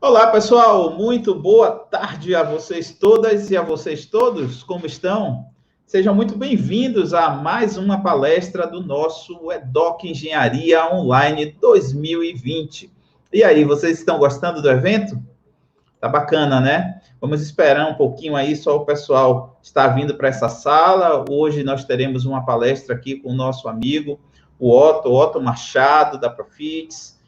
Olá, pessoal, muito boa tarde a vocês todas e a vocês todos, como estão? Sejam muito bem-vindos a mais uma palestra do nosso EDOC Engenharia Online 2020. E aí, vocês estão gostando do evento? Tá bacana, né? Vamos esperar um pouquinho aí, só o pessoal está vindo para essa sala. Hoje nós teremos uma palestra aqui com o nosso amigo, o Otto Machado, da Profits,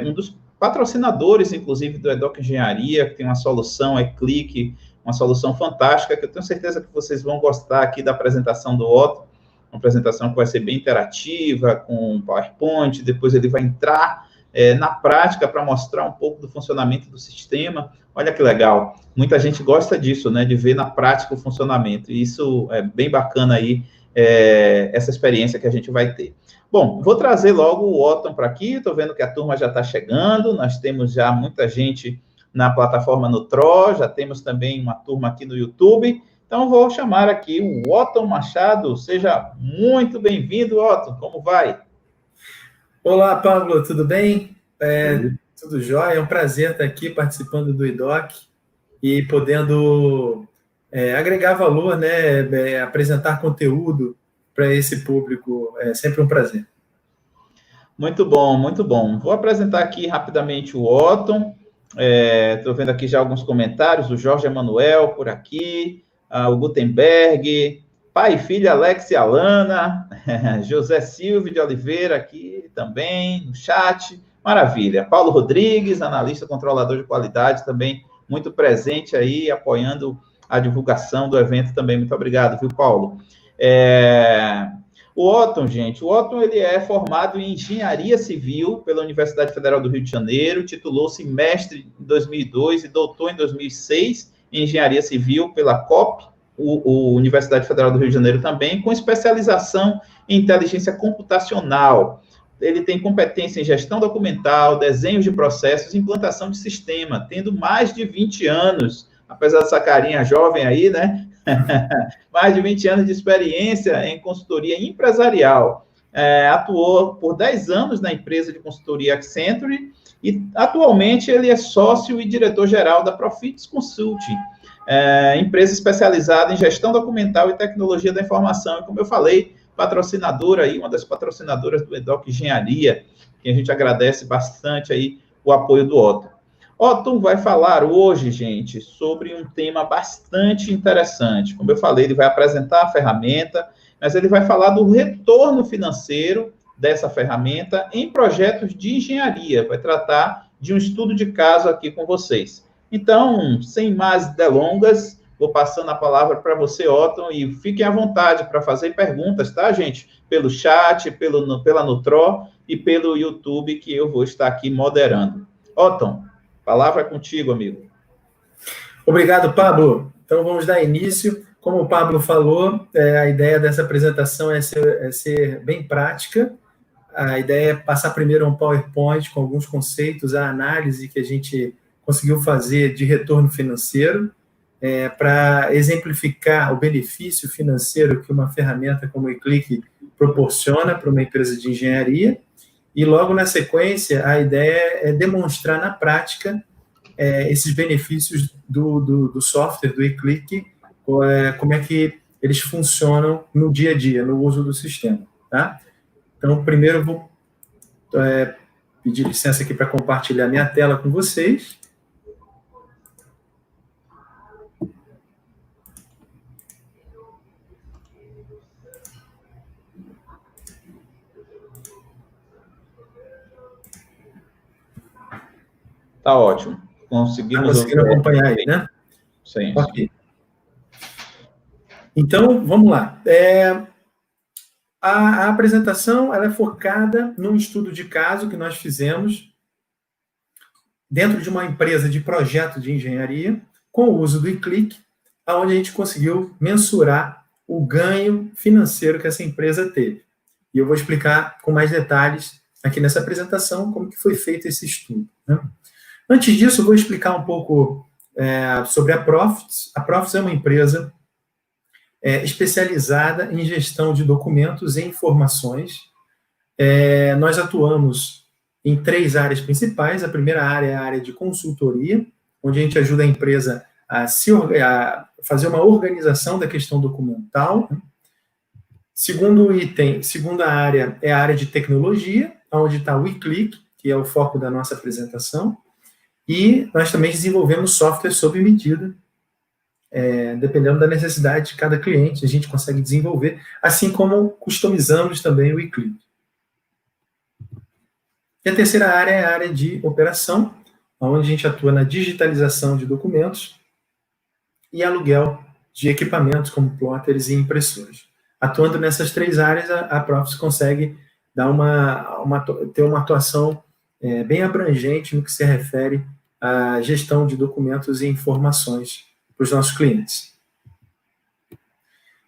um dos patrocinadores, inclusive, do EDOC Engenharia, que tem uma solução, Clique, uma solução fantástica, que eu tenho certeza que vocês vão gostar aqui da apresentação do Otto, uma apresentação que vai ser bem interativa, com PowerPoint, depois ele vai entrar na prática para mostrar um pouco do funcionamento do sistema. Olha que legal, muita gente gosta disso, né, de ver na prática o funcionamento, e isso é bem bacana aí, essa experiência que a gente vai ter. Bom, vou trazer logo o Otton para aqui, estou vendo que a turma já está chegando, nós temos já muita gente na plataforma no Tro, já temos também uma turma aqui no YouTube, então vou chamar aqui o Otton Machado, seja muito bem-vindo, Otton, como vai? Olá, Pablo, tudo bem? Tudo jóia, é um prazer estar aqui participando do EDOC e podendo agregar valor, né, apresentar conteúdo para esse público, é sempre um prazer. Muito bom, muito bom. Vou apresentar aqui rapidamente o Otton, estou vendo aqui já alguns comentários, o Jorge Emanuel por aqui, o Gutenberg, pai e filha Alex e Alana, José Silvio de Oliveira aqui também no chat, maravilha. Paulo Rodrigues, analista controlador de qualidade, também muito presente aí, apoiando a divulgação do evento também. Muito obrigado, viu, Paulo? O Otton, gente, o Otton ele é formado em Engenharia Civil pela Universidade Federal do Rio de Janeiro, titulou-se mestre em 2002 e doutor em 2006 em Engenharia Civil pela COP, o Universidade Federal do Rio de Janeiro também, com especialização em inteligência computacional. Ele tem competência em gestão documental, desenhos de processos, implantação de sistema, tendo mais de 20 anos, apesar dessa carinha jovem aí, né? Mais de 20 anos de experiência em consultoria empresarial. Atuou por 10 anos na empresa de consultoria Accenture e atualmente ele é sócio e diretor-geral da Profits Consulting, empresa especializada em gestão documental e tecnologia da informação. E como eu falei, patrocinadora aí, uma das patrocinadoras do EDOC Engenharia, que a gente agradece bastante aí o apoio do Otton. Otton vai falar hoje, gente, sobre um tema bastante interessante. Como eu falei, ele vai apresentar a ferramenta, mas ele vai falar do retorno financeiro dessa ferramenta em projetos de engenharia. Vai tratar de um estudo de caso aqui com vocês. Então, sem mais delongas, vou passando a palavra para você, Otton, e fiquem à vontade para fazer perguntas, tá, gente? Pelo chat, pela Nutro e pelo YouTube, que eu vou estar aqui moderando. Otton, a palavra é contigo, amigo. Obrigado, Pablo. Então, vamos dar início. Como o Pablo falou, a ideia dessa apresentação é ser bem prática. A ideia é passar primeiro um PowerPoint com alguns conceitos, a análise que a gente conseguiu fazer de retorno financeiro, para exemplificar o benefício financeiro que uma ferramenta como o Clique proporciona para uma empresa de engenharia. E logo na sequência, a ideia é demonstrar na prática esses benefícios do software, do eClick, como é que eles funcionam no dia a dia, no uso do sistema. Tá? Então, primeiro eu vou pedir licença aqui para compartilhar minha tela com vocês. Tá ótimo. Conseguimos conseguindo acompanhar aí, né? Sim. Ok. Então, vamos lá. A apresentação ela é focada num estudo de caso que nós fizemos dentro de uma empresa de projeto de engenharia, com o uso do eClick, onde a gente conseguiu mensurar o ganho financeiro que essa empresa teve. E eu vou explicar com mais detalhes aqui nessa apresentação como que foi feito esse estudo, né? Antes disso, eu vou explicar um pouco sobre a Profits. A Profits é uma empresa especializada em gestão de documentos e informações. Nós atuamos em 3 áreas principais. A primeira área é a área de consultoria, onde a gente ajuda a empresa a fazer uma organização da questão documental. Segunda área é a área de tecnologia, onde está o eClick, que é o foco da nossa apresentação. E nós também desenvolvemos software sob medida, dependendo da necessidade de cada cliente, a gente consegue desenvolver, assim como customizamos também o eClick. E a terceira área é a área de operação, onde a gente atua na digitalização de documentos e aluguel de equipamentos como plotters e impressoras. Atuando nessas 3 áreas, a Profis consegue dar ter uma atuação bem abrangente no que se refere à gestão de documentos e informações para os nossos clientes.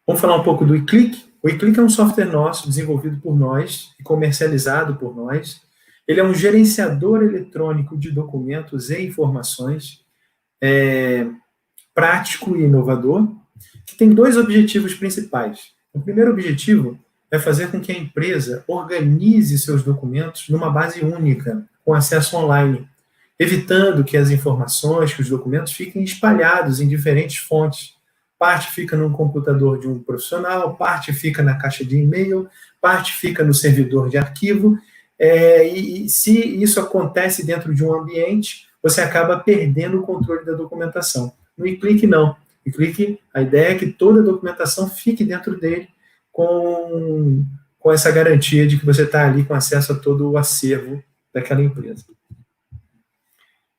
Vamos falar um pouco do eClick. O eClick é um software nosso, desenvolvido por nós e comercializado por nós. Ele é um gerenciador eletrônico de documentos e informações, prático e inovador, que tem 2 objetivos principais. O primeiro objetivo é fazer com que a empresa organize seus documentos numa base única, com acesso online, evitando que as informações, que os documentos fiquem espalhados em diferentes fontes. Parte fica no computador de um profissional, parte fica na caixa de e-mail, parte fica no servidor de arquivo, e se isso acontece dentro de um ambiente, você acaba perdendo o controle da documentação. No eClick, não. No eClick, a ideia é que toda a documentação fique dentro dele com essa garantia de que você está ali com acesso a todo o acervo daquela empresa.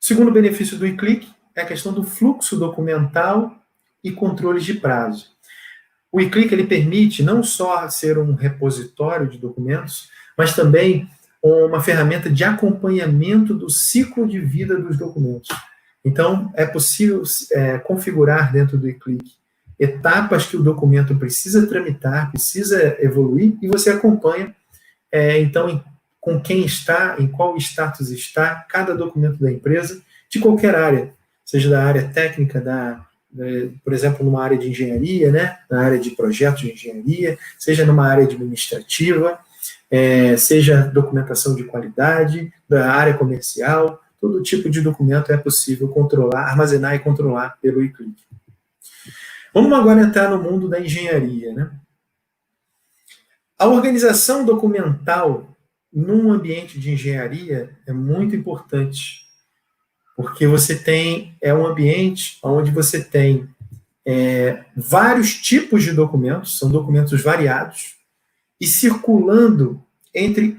O segundo benefício do eClick é a questão do fluxo documental e controles de prazo. O eClick ele permite não só ser um repositório de documentos, mas também uma ferramenta de acompanhamento do ciclo de vida dos documentos. Então, é possível configurar dentro do eClick etapas que o documento precisa tramitar, precisa evoluir, e você acompanha, então, com quem está, em qual status está cada documento da empresa, de qualquer área, seja da área técnica, por exemplo, numa área de engenharia, né, na área de projetos de engenharia, seja numa área administrativa, seja documentação de qualidade, da área comercial, todo tipo de documento é possível controlar, armazenar e controlar pelo eClick. Vamos agora entrar no mundo da engenharia, né? A organização documental num ambiente de engenharia é muito importante, porque você tem um ambiente onde você tem vários tipos de documentos, são documentos variados, e circulando entre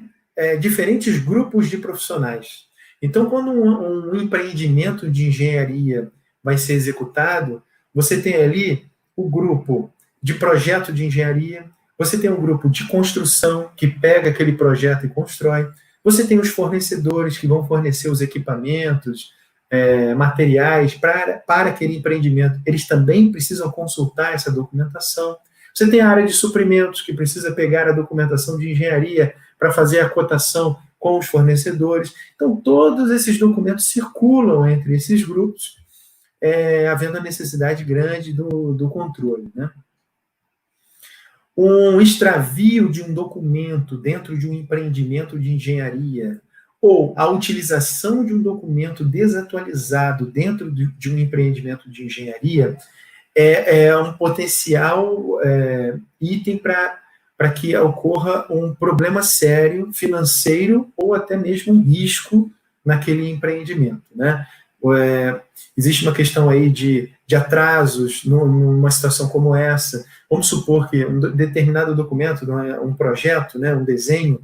diferentes grupos de profissionais. Então, quando um empreendimento de engenharia vai ser executado, você tem ali o grupo de projeto de engenharia, você tem um grupo de construção, que pega aquele projeto e constrói, você tem os fornecedores, que vão fornecer os equipamentos, materiais para aquele empreendimento. Eles também precisam consultar essa documentação. Você tem a área de suprimentos, que precisa pegar a documentação de engenharia para fazer a cotação com os fornecedores. Então, todos esses documentos circulam entre esses grupos, havendo a necessidade grande do controle, né? Um extravio de um documento dentro de um empreendimento de engenharia, ou a utilização de um documento desatualizado dentro de um empreendimento de engenharia, é um potencial item para que ocorra um problema sério, financeiro, ou até mesmo um risco naquele empreendimento, né? Existe uma questão aí de atrasos numa situação como essa. Vamos supor que um determinado documento, um projeto, né, um desenho,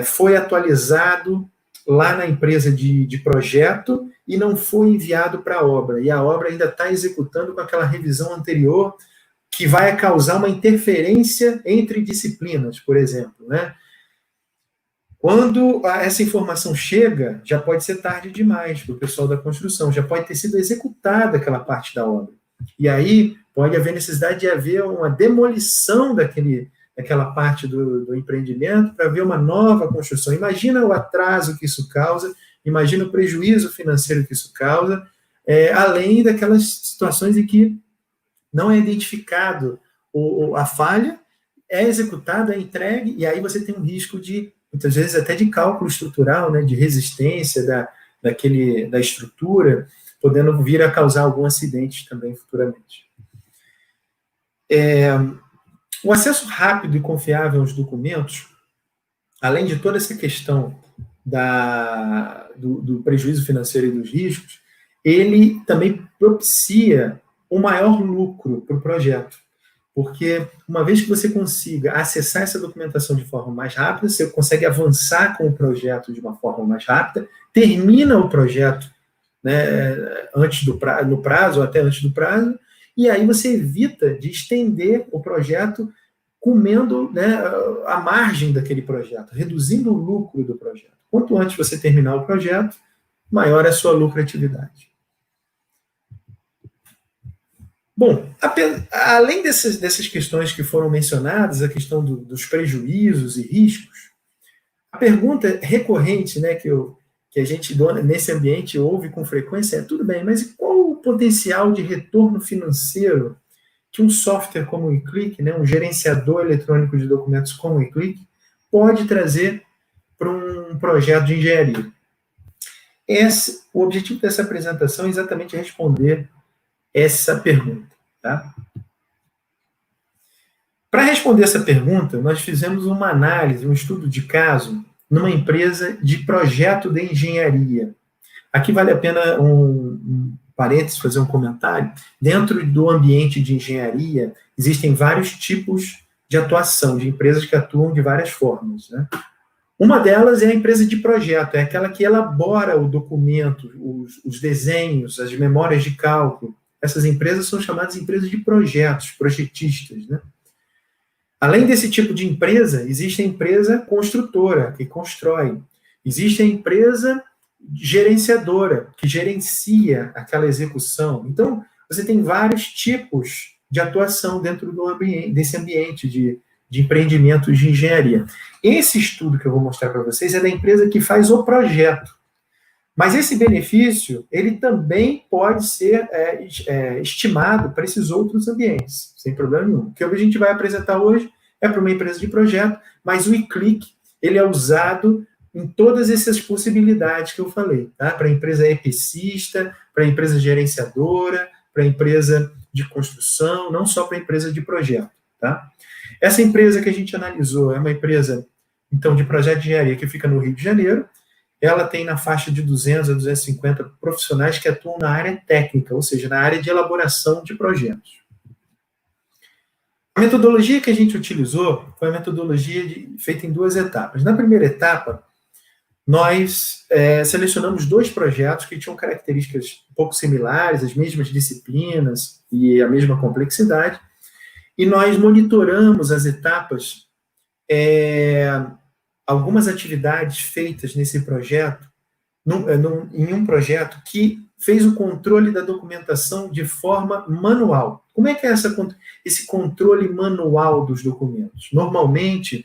foi atualizado lá na empresa de projeto e não foi enviado para a obra, e a obra ainda está executando com aquela revisão anterior, que vai causar uma interferência entre disciplinas, por exemplo, né? Quando essa informação chega, já pode ser tarde demais para o pessoal da construção, já pode ter sido executada aquela parte da obra. E aí pode haver necessidade de haver uma demolição daquela parte do empreendimento para haver uma nova construção. Imagina o atraso que isso causa, imagina o prejuízo financeiro que isso causa, além daquelas situações em que não é identificado a falha, é executada, é entregue, e aí você tem um risco de muitas vezes até de cálculo estrutural, né, de resistência da estrutura, podendo vir a causar algum acidente também futuramente. O acesso rápido e confiável aos documentos, além de toda essa questão do prejuízo financeiro e dos riscos, ele também propicia um maior lucro para o projeto. Porque uma vez que você consiga acessar essa documentação de forma mais rápida, você consegue avançar com o projeto de uma forma mais rápida, termina o projeto, né, no prazo, ou até antes do prazo, e aí você evita de estender o projeto comendo, né, a margem daquele projeto, reduzindo o lucro do projeto. Quanto antes você terminar o projeto, maior é a sua lucratividade. Bom, além dessas questões que foram mencionadas, a questão dos prejuízos e riscos, a pergunta recorrente, né, que a gente nesse ambiente ouve com frequência é: tudo bem, mas qual o potencial de retorno financeiro que um software como o eClick, né, um gerenciador eletrônico de documentos como o eClick, pode trazer para um projeto de engenharia? O objetivo dessa apresentação é exatamente responder essa pergunta. Tá? Para responder essa pergunta, nós fizemos uma análise, um estudo de caso, numa empresa de projeto de engenharia. Aqui vale a pena um parênteses, fazer um comentário. Dentro do ambiente de engenharia, existem vários tipos de atuação, de empresas que atuam de várias formas, né? Uma delas é a empresa de projeto, é aquela que elabora o documento, os desenhos, as memórias de cálculo. Essas empresas são chamadas empresas de projetos, projetistas, né? Além desse tipo de empresa, existe a empresa construtora, que constrói. Existe a empresa gerenciadora, que gerencia aquela execução. Então, você tem vários tipos de atuação dentro desse ambiente de empreendimentos de engenharia. Esse estudo que eu vou mostrar para vocês é da empresa que faz o projeto. Mas esse benefício, ele também pode ser estimado para esses outros ambientes, sem problema nenhum. O que a gente vai apresentar hoje é para uma empresa de projeto, mas o eClick, ele é usado em todas essas possibilidades que eu falei, tá? Para a empresa epicista, para a empresa gerenciadora, para a empresa de construção, não só para a empresa de projeto, tá? Essa empresa que a gente analisou é uma empresa, então, de projeto de engenharia que fica no Rio de Janeiro. Ela tem na faixa de 200 a 250 profissionais que atuam na área técnica, ou seja, na área de elaboração de projetos. A metodologia que a gente utilizou foi a metodologia feita em 2 etapas. Na primeira etapa, nós selecionamos 2 projetos que tinham características um pouco similares, as mesmas disciplinas e a mesma complexidade, e nós monitoramos as etapas, algumas atividades feitas nesse projeto, em um projeto que fez o controle da documentação de forma manual. Como é que é esse controle manual dos documentos? Normalmente,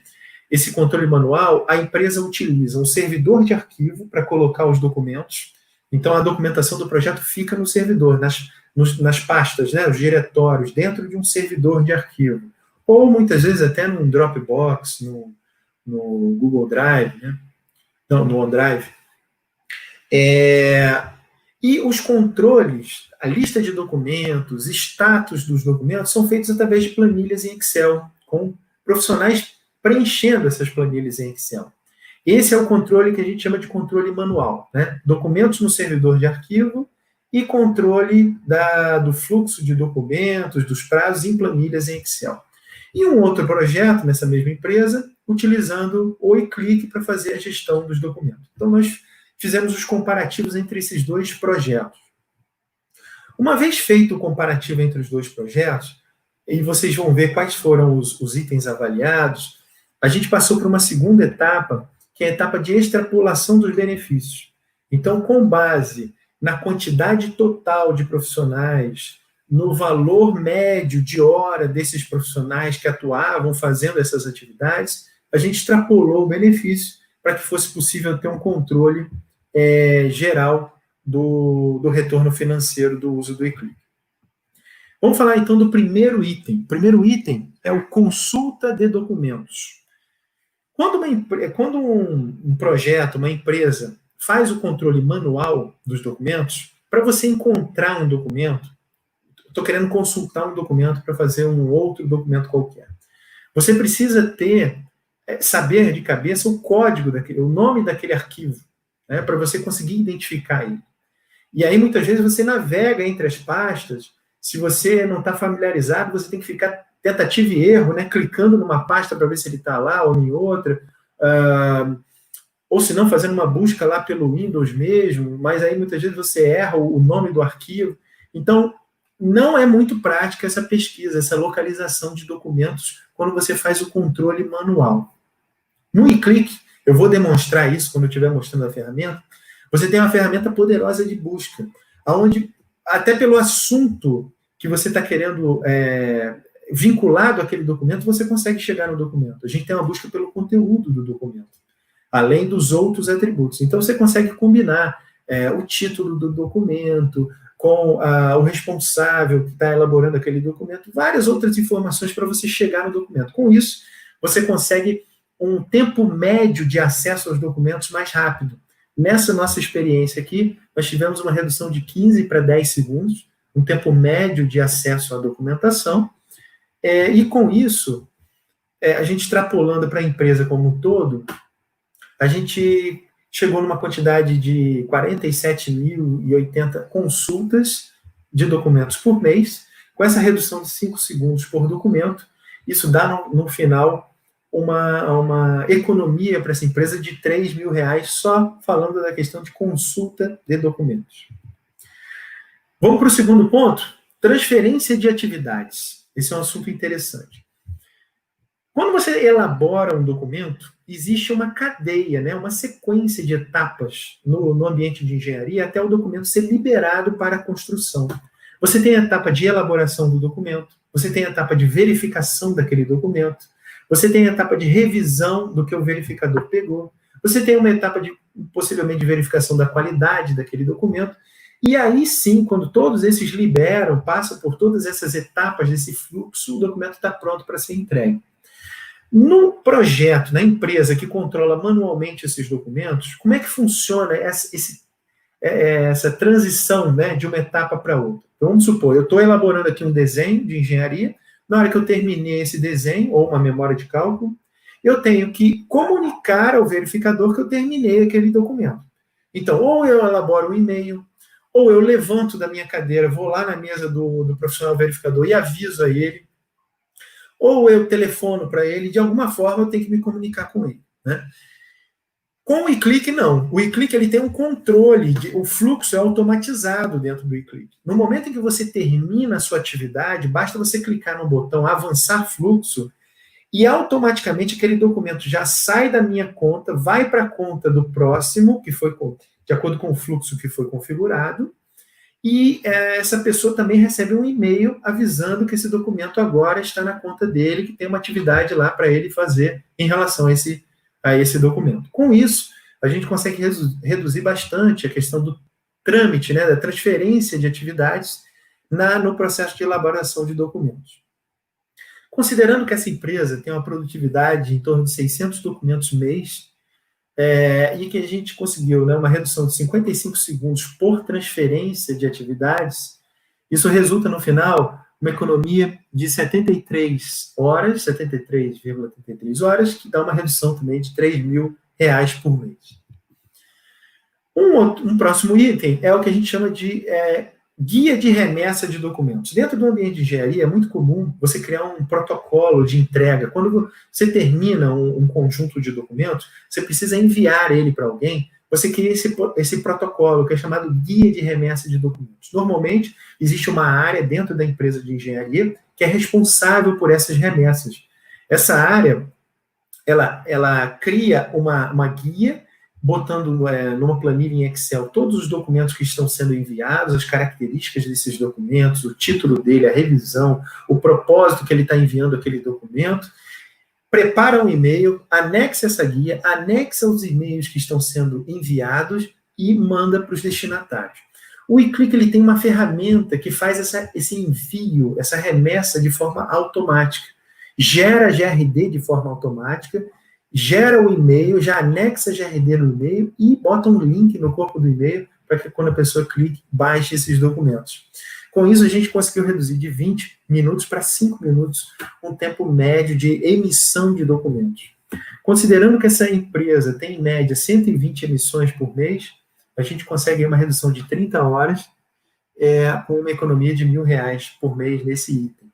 esse controle manual, a empresa utiliza um servidor de arquivo para colocar os documentos. Então, a documentação do projeto fica no servidor, nas pastas, né, os diretórios, dentro de um servidor de arquivo. Ou, muitas vezes, até num Dropbox, no Google Drive, né? Não, no OneDrive. E os controles, a lista de documentos, status dos documentos, são feitos através de planilhas em Excel, com profissionais preenchendo essas planilhas em Excel. Esse é o controle que a gente chama de controle manual, né? Documentos no servidor de arquivo e controle do fluxo de documentos, dos prazos em planilhas em Excel. E um outro projeto nessa mesma empresa, utilizando o eClick para fazer a gestão dos documentos. Então, nós fizemos os comparativos entre esses 2 projetos. Uma vez feito o comparativo entre os 2 projetos, e vocês vão ver quais foram os itens avaliados, a gente passou para uma segunda etapa, que é a etapa de extrapolação dos benefícios. Então, com base na quantidade total de profissionais, no valor médio de hora desses profissionais que atuavam fazendo essas atividades, a gente extrapolou o benefício para que fosse possível ter um controle geral do retorno financeiro do uso do eClick. Vamos falar, então, do primeiro item. O primeiro item é o consulta de documentos. Quando um projeto, uma empresa, faz o controle manual dos documentos, para você encontrar um documento, estou querendo consultar um documento para fazer um outro documento qualquer. Você precisa saber de cabeça o código o nome daquele arquivo, né, para você conseguir identificar ele. E aí, muitas vezes, você navega entre as pastas. Se você não está familiarizado, você tem que ficar tentativa e erro, né, clicando numa pasta para ver se ele está lá ou em outra, ou se não, fazendo uma busca lá pelo Windows mesmo, mas aí muitas vezes você erra o nome do arquivo. Então, não é muito prática essa pesquisa, essa localização de documentos quando você faz o controle manual. No eClick, eu vou demonstrar isso quando eu estiver mostrando a ferramenta. Você tem uma ferramenta poderosa de busca, onde, até pelo assunto que você está querendo vinculado àquele documento, você consegue chegar no documento. A gente tem uma busca pelo conteúdo do documento, além dos outros atributos. Então, você consegue combinar o título do documento com o responsável que está elaborando aquele documento, várias outras informações para você chegar no documento. Com isso, você consegue um tempo médio de acesso aos documentos mais rápido. Nessa nossa experiência aqui, nós tivemos uma redução de 15 para 10 segundos, um tempo médio de acesso à documentação, e com isso, a gente extrapolando para a empresa como um todo, a gente chegou numa quantidade de 47.080 consultas de documentos por mês, com essa redução de 5 segundos por documento. Isso dá, no final, uma economia para essa empresa de R$3.000, só falando da questão de consulta de documentos. Vamos para o segundo ponto, transferência de atividades. Esse é um assunto interessante. Quando você elabora um documento, existe uma cadeia, né, uma sequência de etapas no ambiente de engenharia até o documento ser liberado para a construção. Você tem a etapa de elaboração do documento, você tem a etapa de verificação daquele documento, você tem a etapa de revisão do que o verificador pegou, você tem uma etapa de, possivelmente, de verificação da qualidade daquele documento, e aí sim, quando todos esses liberam, passam por todas essas etapas desse fluxo, o documento está pronto para ser entregue. No projeto, na empresa que controla manualmente esses documentos, como é que funciona essa transição, né, de uma etapa para outra? Então, vamos supor, eu estou elaborando aqui um desenho de engenharia, na hora que eu terminei esse desenho, ou uma memória de cálculo, eu tenho que comunicar ao verificador que eu terminei aquele documento. Então, ou eu elaboro um e-mail, ou eu levanto da minha cadeira, vou lá na mesa do profissional verificador e aviso a ele, ou eu telefono para ele, de alguma forma eu tenho que me comunicar com ele, né? Com o eClick, não. O eClick, ele tem um controle, o fluxo é automatizado dentro do eClick. No momento em que você termina a sua atividade, basta você clicar no botão avançar fluxo e automaticamente aquele documento já sai da minha conta, vai para a conta do próximo, que foi de acordo com o fluxo que foi configurado, e essa pessoa também recebe um e-mail avisando que esse documento agora está na conta dele, que tem uma atividade lá para ele fazer em relação a esse documento. Com isso, a gente consegue reduzir bastante a questão do trâmite, né, da transferência de atividades no processo de elaboração de documentos. Considerando que essa empresa tem uma produtividade em torno de 600 documentos mês, e que a gente conseguiu, né, uma redução de 55 segundos por transferência de atividades, isso resulta, no final, uma economia de 73 horas, 73,33 horas, que dá uma redução também de R$3.000 por mês. Um próximo item é o que a gente chama de guia de remessa de documentos. Dentro do ambiente de engenharia, é muito comum você criar um protocolo de entrega. Quando você termina um conjunto de documentos, você precisa enviar ele para alguém, você cria esse protocolo, que é chamado guia de remessa de documentos. Normalmente, existe uma área dentro da empresa de engenharia que é responsável por essas remessas. Essa área, ela cria uma guia, botando numa planilha em Excel todos os documentos que estão sendo enviados, as características desses documentos, o título dele, a revisão, o propósito que ele está enviando aquele documento, prepara um e-mail, anexa essa guia, anexa os e-mails que estão sendo enviados e manda para os destinatários. O eClick, ele tem uma ferramenta que faz esse envio, essa remessa de forma automática, gera GRD de forma automática gera o e-mail, já anexa a GRD no e-mail e bota um link no corpo do e-mail para que quando a pessoa clique, baixe esses documentos. Com isso, a gente conseguiu reduzir de 20 minutos para 5 minutos um tempo médio de emissão de documentos. Considerando que essa empresa tem, em média, 120 emissões por mês, a gente consegue uma redução de 30 horas com uma economia de R$1.000 por mês nesse item.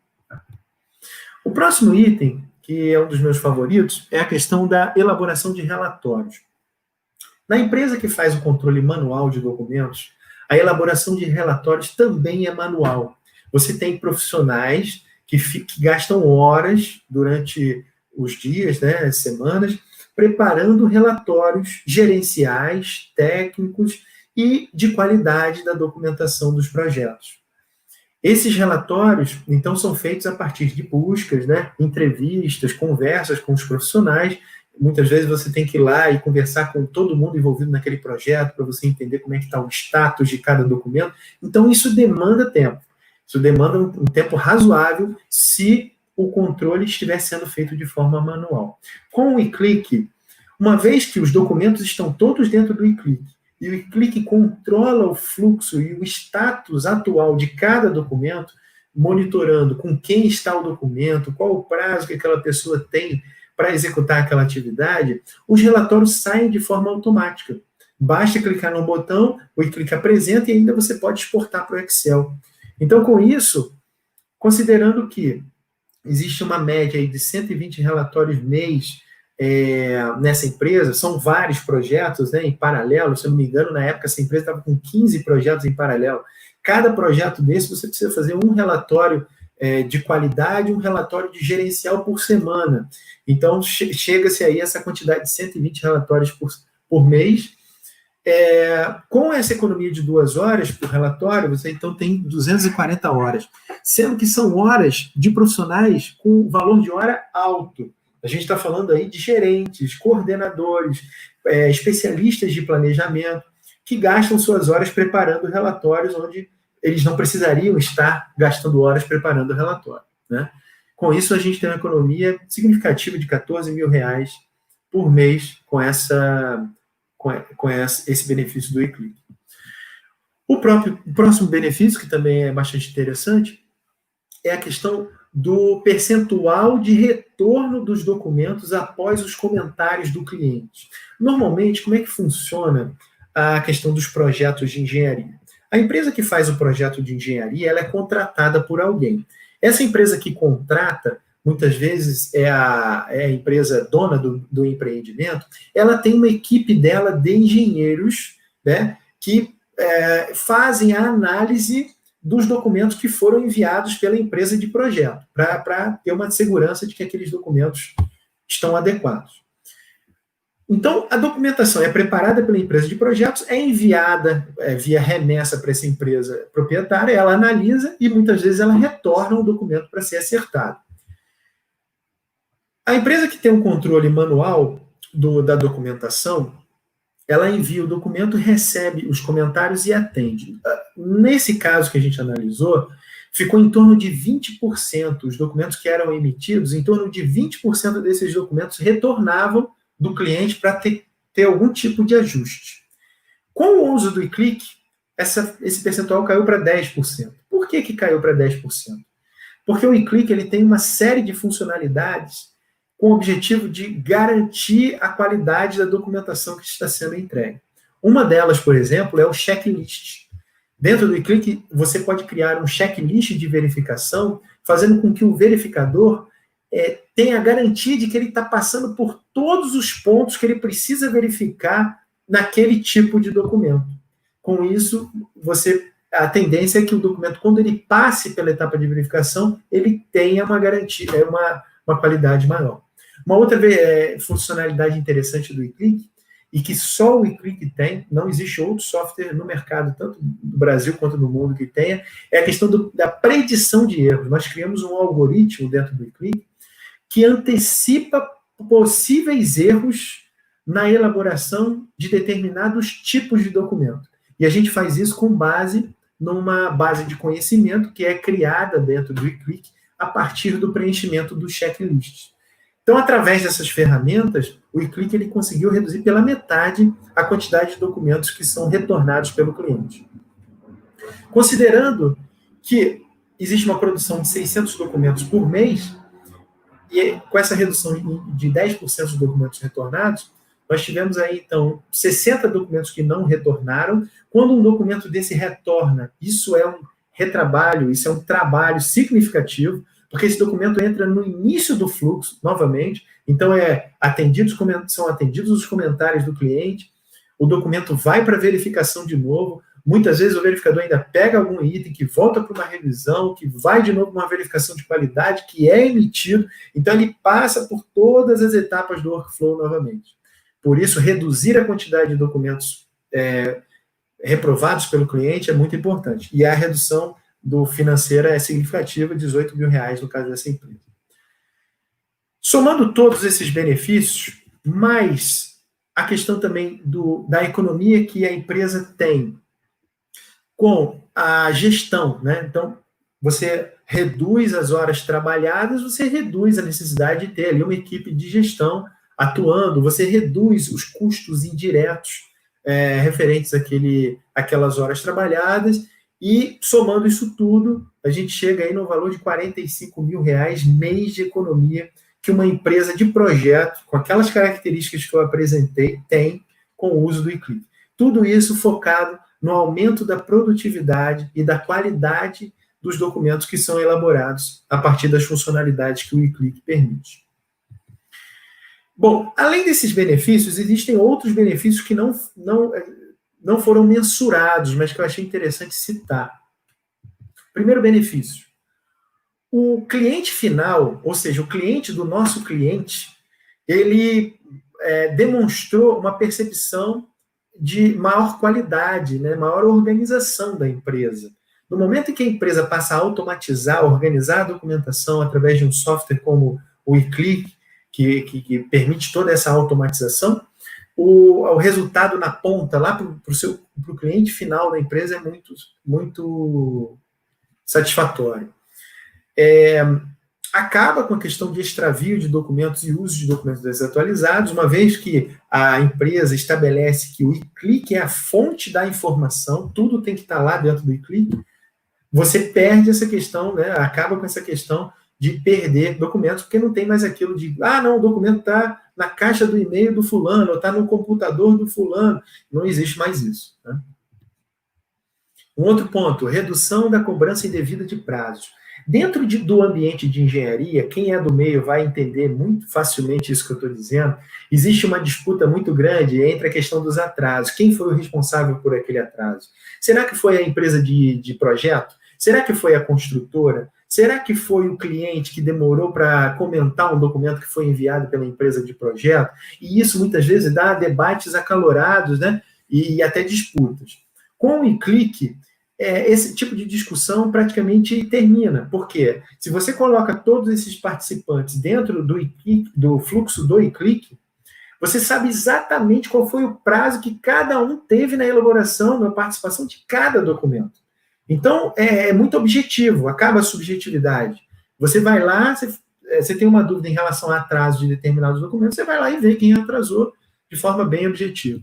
O próximo item, que é um dos meus favoritos, é a questão da elaboração de relatórios. Na empresa que faz o controle manual de documentos, a elaboração de relatórios também é manual. Você tem profissionais que gastam horas durante os dias, né, semanas, preparando relatórios gerenciais, técnicos e de qualidade da documentação dos projetos. Esses relatórios, então, são feitos a partir de buscas, né, entrevistas, conversas com os profissionais. Muitas vezes você tem que ir lá e conversar com todo mundo envolvido naquele projeto para você entender como é que está o status de cada documento. Então, isso demanda tempo. Isso demanda um tempo razoável se o controle estiver sendo feito de forma manual. Com o eClick, uma vez que os documentos estão todos dentro do eClick, e o eClick controla o fluxo e o status atual de cada documento, monitorando com quem está o documento, qual o prazo que aquela pessoa tem para executar aquela atividade, os relatórios saem de forma automática. Basta clicar no botão, o eClick apresenta e ainda você pode exportar para o Excel. Então, com isso, considerando que existe uma média aí de 120 relatórios mês nessa empresa, são vários projetos, né, em paralelo, se eu não me engano, na época essa empresa estava com 15 projetos em paralelo. Cada projeto desse você precisa fazer um relatório de qualidade, um relatório de gerencial por semana. Então, chega-se aí essa quantidade de 120 relatórios por mês. Com essa economia de 2 horas por relatório, você então tem 240 horas, sendo que são horas de profissionais com valor de hora alto. A gente está falando aí de gerentes, coordenadores, especialistas de planejamento, que gastam suas horas preparando relatórios onde eles não precisariam estar gastando horas preparando o relatório, né? Com isso, a gente tem uma economia significativa de R$14.000 por mês com esse benefício do eClick. O próximo benefício, que também é bastante interessante, é a questão do percentual de retorno dos documentos após os comentários do cliente. Normalmente, como é que funciona a questão dos projetos de engenharia? A empresa que faz o projeto de engenharia, ela é contratada por alguém. Essa empresa que contrata, muitas vezes é a empresa dona do empreendimento, ela tem uma equipe dela de engenheiros, né, que fazem a análise dos documentos que foram enviados pela empresa de projeto, para ter uma segurança de que aqueles documentos estão adequados. Então, a documentação é preparada pela empresa de projetos, é enviada via remessa para essa empresa proprietária, ela analisa e muitas vezes ela retorna o documento para ser acertado. A empresa que tem um controle manual da documentação, ela envia o documento, recebe os comentários e atende. Nesse caso que a gente analisou, ficou em torno de 20%, os documentos que eram emitidos, em torno de 20% desses documentos retornavam do cliente para ter algum tipo de ajuste. Com o uso do eClick, esse percentual caiu para 10%. Por que caiu para 10%? Porque o eClick ele tem uma série de funcionalidades com o objetivo de garantir a qualidade da documentação que está sendo entregue. Uma delas, por exemplo, é o checklist. Dentro do eClick, você pode criar um checklist de verificação, fazendo com que o verificador tenha a garantia de que ele está passando por todos os pontos que ele precisa verificar naquele tipo de documento. Com isso, a tendência é que o documento, quando ele passe pela etapa de verificação, ele tenha uma garantia, uma qualidade maior. Uma outra funcionalidade interessante do eClick, e que só o eClick tem, não existe outro software no mercado, tanto no Brasil quanto no mundo que tenha, é a questão da predição de erros. Nós criamos um algoritmo dentro do eClick que antecipa possíveis erros na elaboração de determinados tipos de documento. E a gente faz isso com base numa base de conhecimento que é criada dentro do eClick a partir do preenchimento do checklist. Então, através dessas ferramentas, o eClick ele conseguiu reduzir pela metade a quantidade de documentos que são retornados pelo cliente. Considerando que existe uma produção de 600 documentos por mês, e com essa redução de 10% dos documentos retornados, nós tivemos aí, então, 60 documentos que não retornaram. Quando um documento desse retorna, isso é um retrabalho, isso é um trabalho significativo, porque esse documento entra no início do fluxo, novamente, então são atendidos os comentários do cliente, o documento vai para verificação de novo, muitas vezes o verificador ainda pega algum item que volta para uma revisão, que vai de novo para uma verificação de qualidade, que é emitido, então ele passa por todas as etapas do workflow novamente. Por isso, reduzir a quantidade de documentos reprovados pelo cliente é muito importante. E a redução financeira é significativa, R$18 mil no caso dessa empresa. Somando todos esses benefícios, mais a questão também da economia que a empresa tem com a gestão, né? Então, você reduz as horas trabalhadas, você reduz a necessidade de ter ali uma equipe de gestão atuando, você reduz os custos indiretos referentes àquelas horas trabalhadas, e somando isso tudo, a gente chega aí no valor de R$45 mil mês de economia que uma empresa de projeto, com aquelas características que eu apresentei, tem com o uso do eClick. Tudo isso focado no aumento da produtividade e da qualidade dos documentos que são elaborados a partir das funcionalidades que o eClick permite. Bom, além desses benefícios, existem outros benefícios que não foram mensurados, mas que eu achei interessante citar. Primeiro benefício. O cliente final, ou seja, o cliente do nosso cliente, ele demonstrou uma percepção de maior qualidade, né, maior organização da empresa. No momento em que a empresa passa a automatizar, organizar a documentação através de um software como o eClick, que permite toda essa automatização, o resultado na ponta, lá para o cliente final da empresa, é muito, muito satisfatório. Acaba com a questão de extravio de documentos e uso de documentos desatualizados, uma vez que a empresa estabelece que o eClick é a fonte da informação, tudo tem que estar lá dentro do eClick, você perde essa questão, né, acaba com essa questão de perder documentos, porque não tem mais aquilo de, não, o documento está na caixa do e-mail do fulano, ou está no computador do fulano, não existe mais isso. Né? Um outro ponto, redução da cobrança indevida de prazos. Dentro do ambiente de engenharia, quem é do meio vai entender muito facilmente isso que eu estou dizendo, existe uma disputa muito grande entre a questão dos atrasos. Quem foi o responsável por aquele atraso? Será que foi a empresa de projeto? Será que foi a construtora? Será que foi o cliente que demorou para comentar um documento que foi enviado pela empresa de projeto? E isso, muitas vezes, dá debates acalorados, né? E até disputas. Com o eClick, esse tipo de discussão praticamente termina. Por quê? Se você coloca todos esses participantes dentro do fluxo do eClick, você sabe exatamente qual foi o prazo que cada um teve na elaboração, na participação de cada documento. Então, é muito objetivo, acaba a subjetividade. Você vai lá, você tem uma dúvida em relação a atraso de determinados documentos, você vai lá e vê quem atrasou de forma bem objetiva.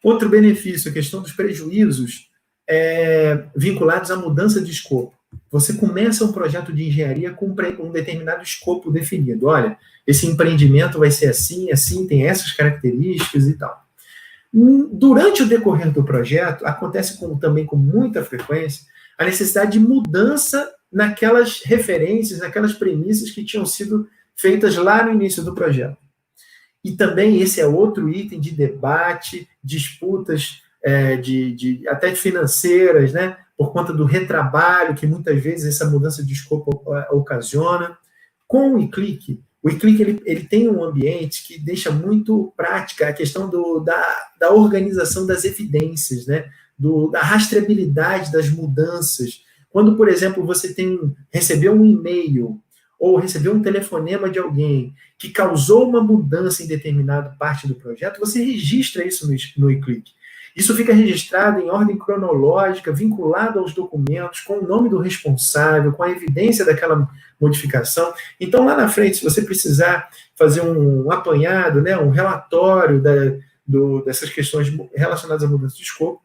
Outro benefício, a questão dos prejuízos vinculados à mudança de escopo. Você começa um projeto de engenharia com um determinado escopo definido. Olha, esse empreendimento vai ser assim, assim, tem essas características e tal. Durante o decorrer do projeto, acontece também com muita frequência a necessidade de mudança naquelas referências, naquelas premissas que tinham sido feitas lá no início do projeto. E também esse é outro item de debate, disputas até financeiras, né, por conta do retrabalho que muitas vezes essa mudança de escopo ocasiona. Com o eClick ele tem um ambiente que deixa muito prática a questão da organização das evidências, né, da rastreabilidade das mudanças. Quando, por exemplo, você recebeu um e-mail ou recebeu um telefonema de alguém que causou uma mudança em determinada parte do projeto, você registra isso no eClick. Isso fica registrado em ordem cronológica, vinculado aos documentos, com o nome do responsável, com a evidência daquela modificação. Então, lá na frente, se você precisar fazer um apanhado, né, um relatório dessas questões relacionadas à mudança de escopo,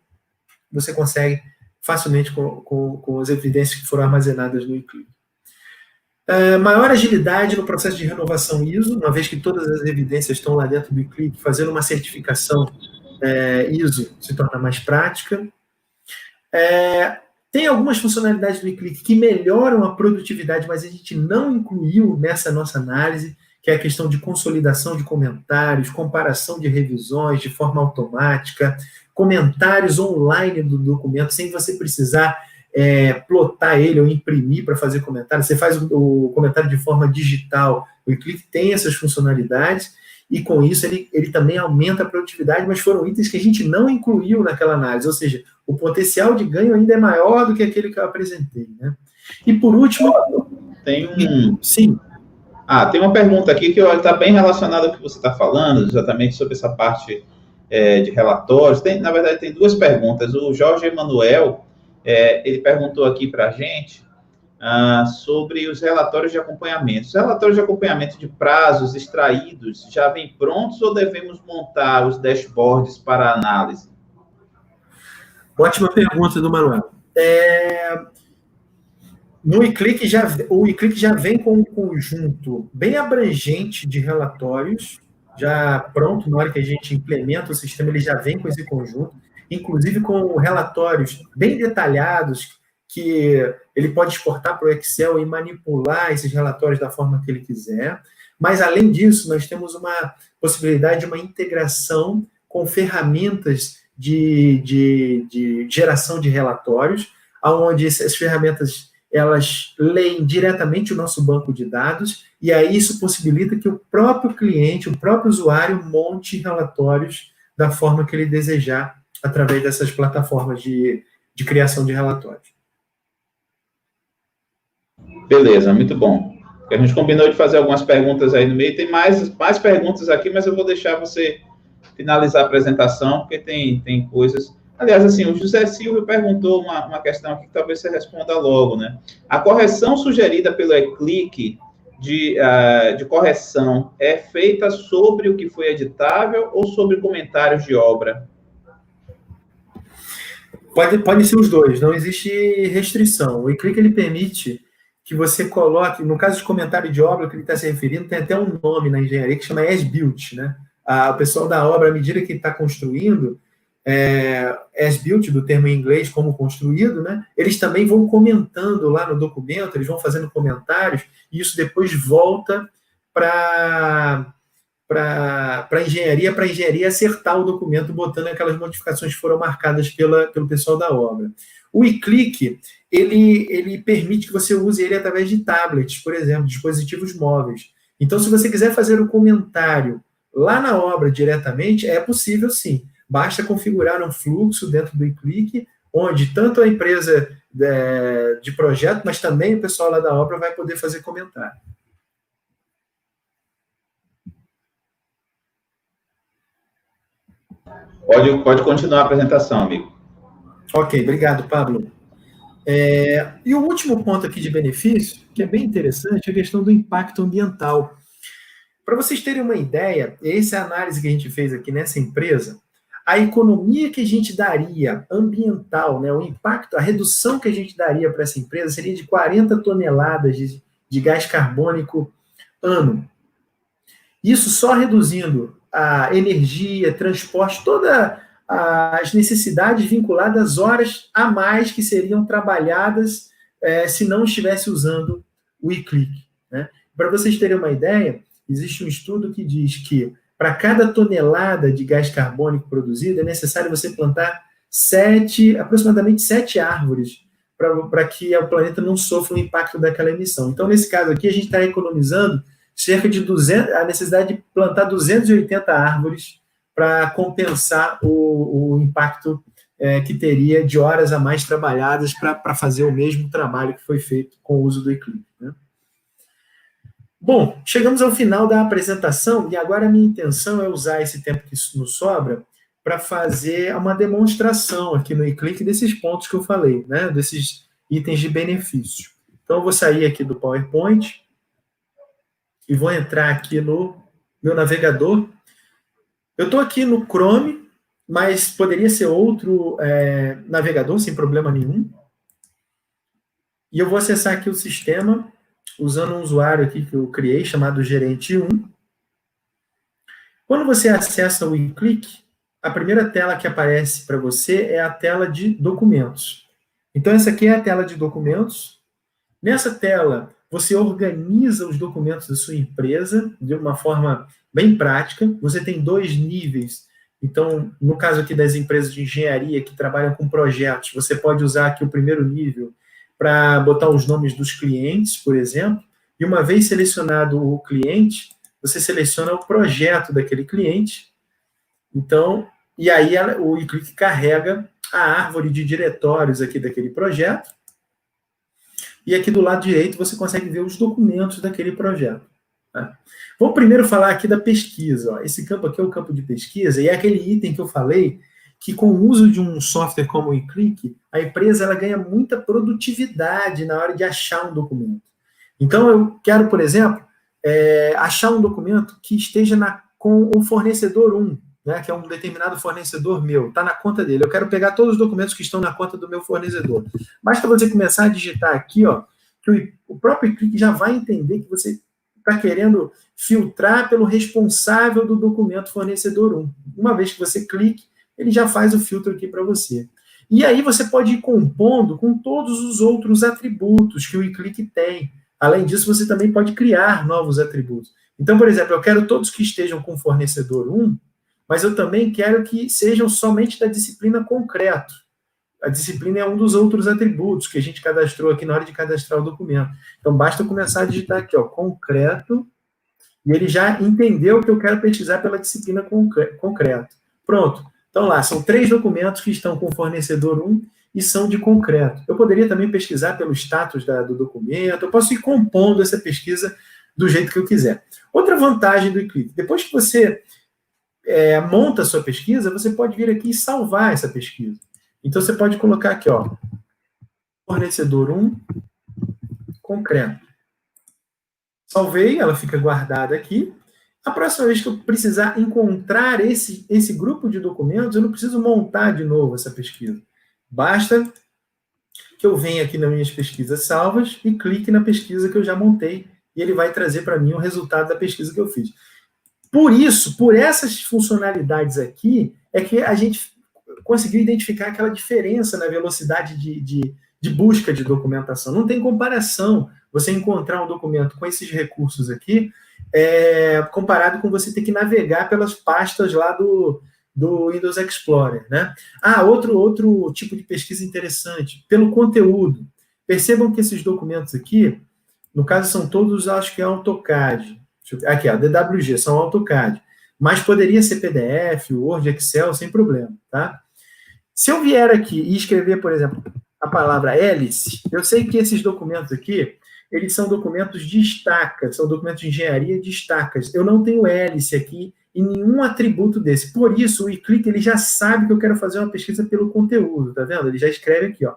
você consegue facilmente com as evidências que foram armazenadas no eClick. Maior agilidade no processo de renovação ISO, uma vez que todas as evidências estão lá dentro do eClick, fazendo uma certificação ISO se torna mais prática. Tem algumas funcionalidades do eClick que melhoram a produtividade, mas a gente não incluiu nessa nossa análise, que é a questão de consolidação de comentários, comparação de revisões de forma automática, comentários online do documento, sem você precisar plotar ele ou imprimir para fazer comentário. Você faz o comentário de forma digital. O eClick tem essas funcionalidades e, com isso, ele também aumenta a produtividade, mas foram itens que a gente não incluiu naquela análise, ou seja, o potencial de ganho ainda é maior do que aquele que eu apresentei, né? E, por último... Sim. Tem uma pergunta aqui que está bem relacionada ao que você está falando, exatamente sobre essa parte de relatórios. Na verdade, tem duas perguntas. O Jorge Emanuel, ele perguntou aqui para a gente sobre os relatórios de acompanhamento. Os relatórios de acompanhamento de prazos extraídos já vêm prontos ou devemos montar os dashboards para análise? Ótima pergunta do Manuel. No eClick, o eClick já vem com um conjunto bem abrangente de relatórios, já pronto, na hora que a gente implementa o sistema, ele já vem com esse conjunto, inclusive com relatórios bem detalhados, que ele pode exportar para o Excel e manipular esses relatórios da forma que ele quiser. Mas, além disso, nós temos uma possibilidade de uma integração com ferramentas de geração de relatórios, onde essas ferramentas elas leem diretamente o nosso banco de dados, e aí isso possibilita que o próprio cliente, o próprio usuário, monte relatórios da forma que ele desejar, através dessas plataformas de criação de relatórios. Beleza, muito bom. A gente combinou de fazer algumas perguntas aí no meio, tem mais perguntas aqui, mas eu vou deixar você finalizar a apresentação, porque tem coisas... Aliás, assim, o José Silvio perguntou uma questão aqui que talvez você responda logo, né? A correção sugerida pelo eClick de correção é feita sobre o que foi editável ou sobre comentários de obra? Pode ser os dois, não existe restrição. O eClick, ele permite que você coloque, no caso de comentário de obra, que ele está se referindo, tem até um nome na engenharia que chama as-built, né? O pessoal da obra, à medida que está construindo, as-built, do termo em inglês, como construído, né? Eles também vão comentando lá no documento, eles vão fazendo comentários, e isso depois volta para a engenharia acertar o documento, botando aquelas modificações que foram marcadas pelo pessoal da obra. O eClick, ele permite que você use ele através de tablets, por exemplo, dispositivos móveis. Então, se você quiser fazer o comentário lá na obra diretamente, é possível sim. Basta configurar um fluxo dentro do eClick, onde tanto a empresa de projeto, mas também o pessoal lá da obra vai poder fazer comentário. Pode continuar a apresentação, amigo. Ok, obrigado, Pablo. E o último ponto aqui de benefício, que é bem interessante, é a questão do impacto ambiental. Para vocês terem uma ideia, essa é a análise que a gente fez aqui nessa empresa, a economia que a gente daria ambiental, né, o impacto, a redução que a gente daria para essa empresa seria de 40 toneladas de gás carbônico ano. Isso só reduzindo a energia, transporte, todas as necessidades vinculadas às horas a mais que seriam trabalhadas se não estivesse usando o eClick, né? Para vocês terem uma ideia, existe um estudo que diz que para cada tonelada de gás carbônico produzido, é necessário você plantar aproximadamente 7 árvores para que o planeta não sofra o impacto daquela emissão. Então, nesse caso aqui, a gente está economizando cerca de a necessidade de plantar 280 árvores para compensar o impacto que teria de horas a mais trabalhadas para fazer o mesmo trabalho que foi feito com o uso do eClick, né? Bom, chegamos ao final da apresentação e agora a minha intenção é usar esse tempo que nos sobra para fazer uma demonstração aqui no eClick desses pontos que eu falei, né? Desses itens de benefício. Então, eu vou sair aqui do PowerPoint e vou entrar aqui no meu navegador. Eu estou aqui no Chrome, mas poderia ser outro navegador, sem problema nenhum. E eu vou acessar aqui o sistema, usando um usuário aqui que eu criei, chamado Gerente 1. Quando você acessa o eClick, a primeira tela que aparece para você é a tela de documentos. Então, essa aqui é a tela de documentos. Nessa tela, você organiza os documentos da sua empresa de uma forma bem prática. Você tem 2 níveis. Então, no caso aqui das empresas de engenharia que trabalham com projetos, você pode usar aqui o primeiro nível para botar os nomes dos clientes, por exemplo. E uma vez selecionado o cliente, você seleciona o projeto daquele cliente. Então, e aí o eClick carrega a árvore de diretórios aqui daquele projeto. E aqui do lado direito você consegue ver os documentos daquele projeto. Tá? Vamos primeiro falar aqui da pesquisa. Ó. Esse campo aqui é o campo de pesquisa, e é aquele item que eu falei que com o uso de um software como o eClick, a empresa ela ganha muita produtividade na hora de achar um documento. Então, eu quero, por exemplo, achar um documento que esteja com o fornecedor 1, né, que é um determinado fornecedor meu, está na conta dele. Eu quero pegar todos os documentos que estão na conta do meu fornecedor. Basta você começar a digitar aqui, ó, que o próprio eClick já vai entender que você está querendo filtrar pelo responsável do documento fornecedor 1. Uma vez que você clique, ele já faz o filtro aqui para você. E aí você pode ir compondo com todos os outros atributos que o eClick tem. Além disso, você também pode criar novos atributos. Então, por exemplo, eu quero todos que estejam com fornecedor 1, mas eu também quero que sejam somente da disciplina concreto. A disciplina é um dos outros atributos que a gente cadastrou aqui na hora de cadastrar o documento. Então, basta eu começar a digitar aqui, ó, concreto, e ele já entendeu que eu quero pesquisar pela disciplina concreto. Pronto. Então, lá, são 3 documentos que estão com fornecedor 1 e são de concreto. Eu poderia também pesquisar pelo status do documento, eu posso ir compondo essa pesquisa do jeito que eu quiser. Outra vantagem do eClick, depois que você monta a sua pesquisa, você pode vir aqui e salvar essa pesquisa. Então, você pode colocar aqui, ó, fornecedor 1, concreto. Salvei, ela fica guardada aqui. A próxima vez que eu precisar encontrar esse grupo de documentos, eu não preciso montar de novo essa pesquisa. Basta que eu venha aqui nas minhas pesquisas salvas e clique na pesquisa que eu já montei, e ele vai trazer para mim o resultado da pesquisa que eu fiz. Por isso, por essas funcionalidades aqui, é que a gente conseguiu identificar aquela diferença na velocidade de busca de documentação. Não tem comparação você encontrar um documento com esses recursos aqui, comparado com você ter que navegar pelas pastas lá do Windows Explorer, né? Outro tipo de pesquisa interessante, pelo conteúdo. Percebam que esses documentos aqui, no caso, são todos, acho que é AutoCAD. Aqui, ó, DWG, são AutoCAD. Mas poderia ser PDF, Word, Excel, sem problema, tá? Se eu vier aqui e escrever, por exemplo, a palavra hélice, eu sei que esses documentos aqui, eles são documentos de estacas, são documentos de engenharia de estacas. Eu não tenho hélice aqui em nenhum atributo desse. Por isso, o eClick, ele já sabe que eu quero fazer uma pesquisa pelo conteúdo, tá vendo? Ele já escreve aqui, ó.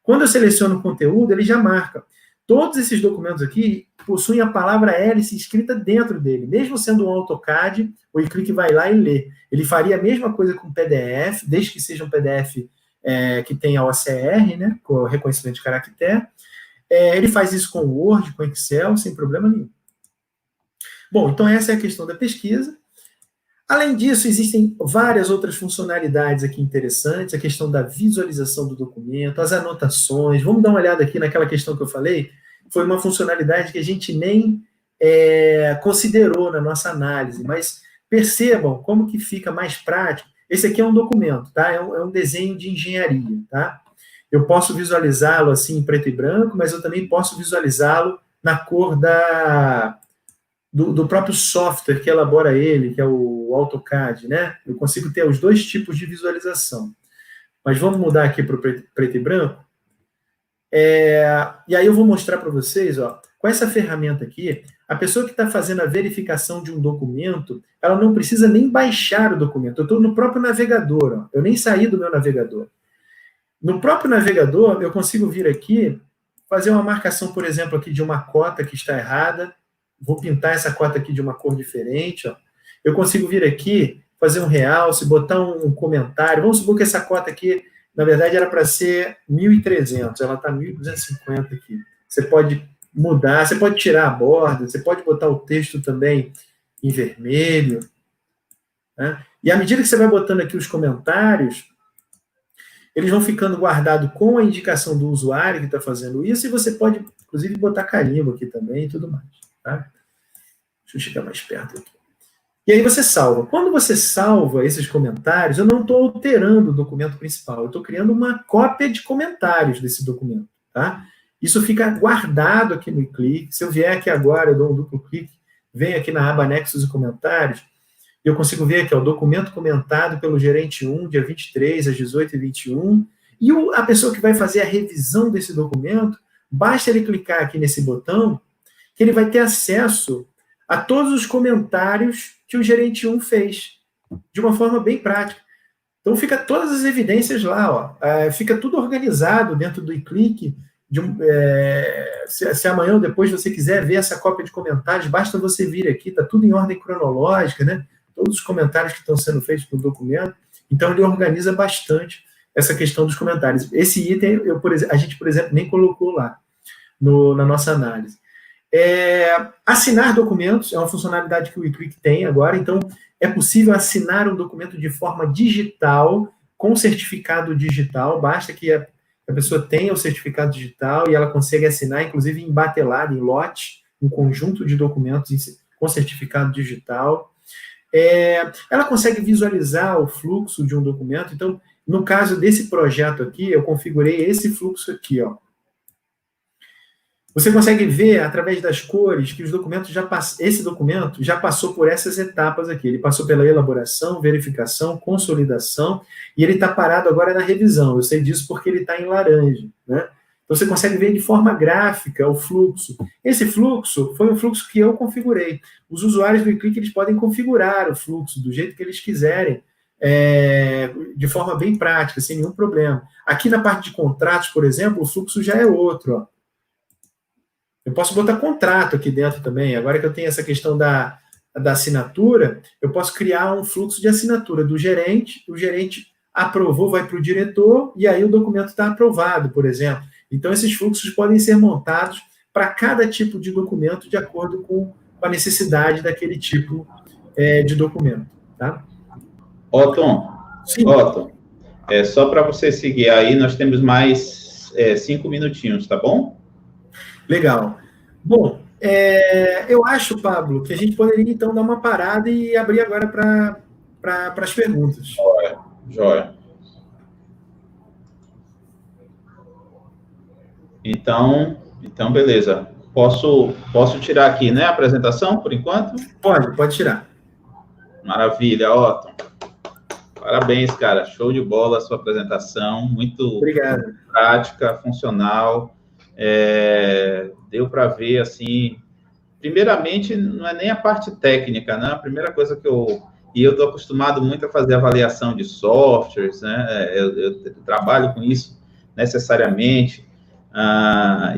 Quando eu seleciono o conteúdo, ele já marca. Todos esses documentos aqui possuem a palavra hélice escrita dentro dele. Mesmo sendo um AutoCAD, o eClick vai lá e lê. Ele faria a mesma coisa com PDF, desde que seja um PDF que tenha OCR, né, com reconhecimento de caractere. Ele faz isso com Word, com Excel, sem problema nenhum. Bom, então essa é a questão da pesquisa. Além disso, existem várias outras funcionalidades aqui interessantes, a questão da visualização do documento, as anotações. Vamos dar uma olhada aqui naquela questão que eu falei. Foi uma funcionalidade que a gente nem considerou na nossa análise, mas percebam como que fica mais prático. Esse aqui é um documento, tá? É um desenho de engenharia, tá? Eu posso visualizá-lo assim em preto e branco, mas eu também posso visualizá-lo na cor do próprio software que elabora ele, que é o AutoCAD, né? Eu consigo ter os 2 tipos de visualização. Mas vamos mudar aqui para o preto e branco. E aí eu vou mostrar para vocês, ó, Com essa ferramenta aqui, a pessoa que está fazendo a verificação de um documento, ela não precisa nem baixar o documento. Eu estou no próprio navegador, ó. Eu nem saí do meu navegador. No próprio navegador, eu consigo vir aqui, fazer uma marcação, por exemplo, aqui de uma cota que está errada. Vou pintar essa cota aqui de uma cor diferente, ó. Eu consigo vir aqui, fazer um realce, botar um comentário. Vamos supor que essa cota aqui, na verdade, era para ser 1.300, ela está 1.250 aqui. Você pode mudar, você pode tirar a borda, você pode botar o texto também em vermelho, né? E à medida que você vai botando aqui os comentários, eles vão ficando guardados com a indicação do usuário que está fazendo isso, e você pode, inclusive, botar carimbo aqui também e tudo mais, tá? Deixa eu chegar mais perto aqui. E aí você salva. Quando você salva esses comentários, eu não estou alterando o documento principal, eu estou criando uma cópia de comentários desse documento, tá? Isso fica guardado aqui no eClick. Se eu vier aqui agora, eu dou um duplo clique, venho aqui na aba anexos e comentários, eu consigo ver aqui, ó, o documento comentado pelo gerente 1, dia 23, às 18h21, e a pessoa que vai fazer a revisão desse documento, basta ele clicar aqui nesse botão, que ele vai ter acesso a todos os comentários que o gerente 1 fez, de uma forma bem prática. Então, fica todas as evidências lá, ó, fica tudo organizado dentro do eClick. Se amanhã ou depois você quiser ver essa cópia de comentários, basta você vir aqui, está tudo em ordem cronológica, né? Todos os comentários que estão sendo feitos no documento. Então, ele organiza bastante essa questão dos comentários. Esse item, a gente, por exemplo, nem colocou lá na nossa análise. Assinar documentos é uma funcionalidade que o eClick tem agora, então é possível assinar um documento de forma digital, com certificado digital, basta que a pessoa tenha o certificado digital e ela consegue assinar, inclusive em batelada, em lote, um conjunto de documentos com certificado digital. Ela consegue visualizar o fluxo de um documento. Então, no caso desse projeto aqui, eu configurei esse fluxo aqui, ó. Você consegue ver, através das cores, que esse documento já passou por essas etapas aqui. Ele passou pela elaboração, verificação, consolidação, e ele está parado agora na revisão. Eu sei disso porque ele está em laranja, né? Então, você consegue ver de forma gráfica o fluxo. Esse fluxo foi um fluxo que eu configurei. Os usuários do eClick, eles podem configurar o fluxo do jeito que eles quiserem, de forma bem prática, sem nenhum problema. Aqui na parte de contratos, por exemplo, o fluxo já é outro, ó. Eu posso botar contrato aqui dentro também. Agora que eu tenho essa questão da assinatura, eu posso criar um fluxo de assinatura do gerente, o gerente aprovou, vai para o diretor, e aí o documento está aprovado, por exemplo. Então, esses fluxos podem ser montados para cada tipo de documento, de acordo com a necessidade daquele tipo de documento. Tá? Otton, só para você seguir aí, nós temos mais 5 minutinhos, tá bom? Legal. Bom, eu acho, Pablo, que a gente poderia, então, dar uma parada e abrir agora para as perguntas. Joia. Então, beleza. Posso tirar aqui, né, a apresentação, por enquanto? Pode tirar. Maravilha, Otton. Parabéns, cara. Show de bola a sua apresentação. Muito Obrigado. Prática, funcional. Deu para ver, assim, primeiramente, não é nem a parte técnica, né? A primeira coisa que eu estou acostumado muito a fazer avaliação de softwares, né? Eu trabalho com isso necessariamente,